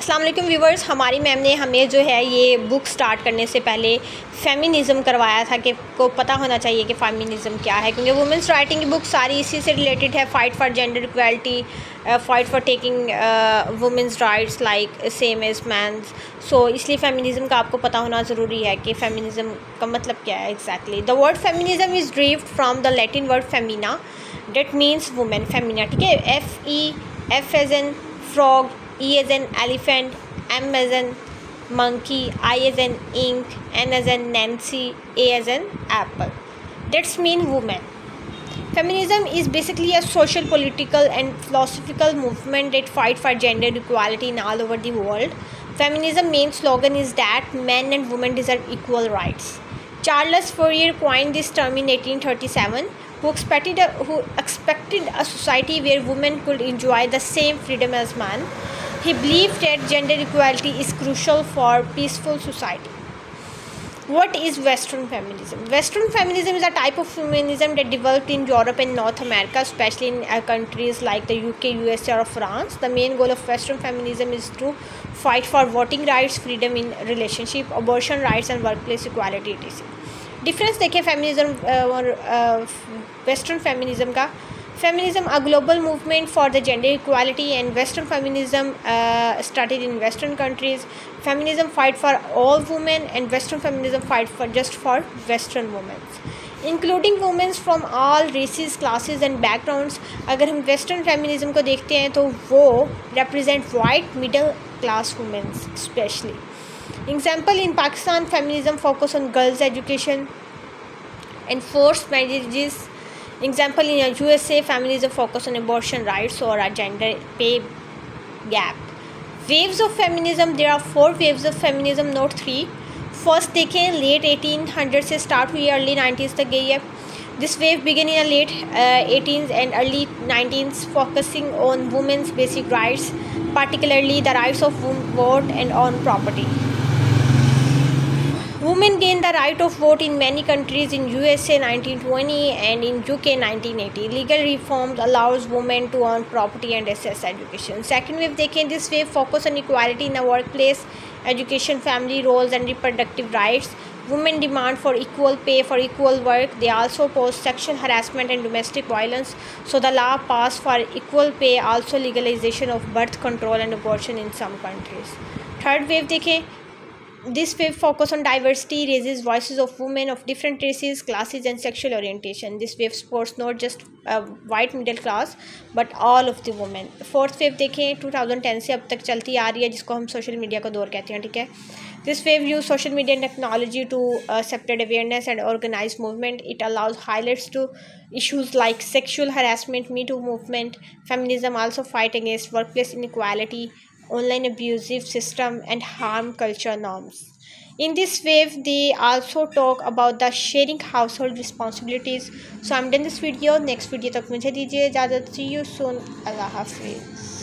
अस्सलाम वालेकुम व्यूवर्स, हमारी मैम ने हमें जो है ये बुक स्टार्ट करने से पहले फ़ेमिनिज़म करवाया था कि को पता होना चाहिए कि फ़ेमिनिज़म क्या है, क्योंकि वुमेंस राइटिंग की बुक सारी इसी से रिलेटेड है। Fight for gender equality, fight for taking women's rights like same as man's. So इसलिए फ़ेमिनिज़म का आपको पता होना ज़रूरी है कि फ़ेमिनिज़म का मतलब क्या है exactly. The word feminism is derived from the Latin word femina that means women, femina, ठीक है। F as in frog, E as an elephant, M as an monkey, I as an ink, N as an Nancy, A as an apple. That's mean woman. Feminism is basically a social, political and philosophical movement that fight for gender equality in all over the world. Feminism main slogan is that men and women deserve equal rights. Charles Fourier coined this term in 1837, who expected a society where women could enjoy the same freedom as men. He believed that gender equality is crucial for peaceful society. What is Western feminism? Western feminism is a type of feminism that developed in Europe and North America, especially in countries like the UK, USA or France. The main goal of Western feminism is to fight for voting rights, freedom in relationship, abortion rights and workplace equality etc. Difference देखें feminism और western feminism का। Feminism a global movement for the gender equality, and Western feminism started in Western countries. Feminism fight for all women and Western feminism fight for just for Western women, including women from all races, classes and backgrounds. अगर हम Western feminism को देखते हैं तो वो represent white middle class women especially. Example, in Pakistan, feminism focus on girls' education and forced marriages. Example, in USA, feminism focus on abortion rights or a gender pay gap. Waves of feminism, there are 4 waves of feminism, not 3. First देखें, late 1800 से start हुई, early 90s तक गई है. This wave began in the late 18th and early 19th, focusing on women's basic rights, particularly the rights of vote and on property. Women gained the right of vote in many countries. In USA 1920 and in UK 1980. Legal reforms allows women to own property and access education. Second wave देखें, this wave focus on equality in the workplace, education, family roles and reproductive rights. Women demand for equal pay for equal work. They also oppose sexual harassment and domestic violence. So the law passed for equal pay, also legalization of birth control and abortion in some countries. Third wave देखें, this wave focus on diversity, raises voices of women of different races, classes and sexual orientation. This wave supports not just white middle class but all of the women. Fourth wave देखें, 2010 से अब तक चलती आ रही है, जिसको हम social media का दौर कहते हैं, ठीक है। This wave use social media and technology to spread awareness and organize movement. It allows highlights to issues like sexual harassment, Me Too movement. Feminism also fight against workplace inequality, online abusive system and harm culture norms. In this wave, they also talk about the sharing household responsibilities. So I'm done this video. Next video तक मुझे दीजिए इजाज़त. See you soon. Allah Hafiz.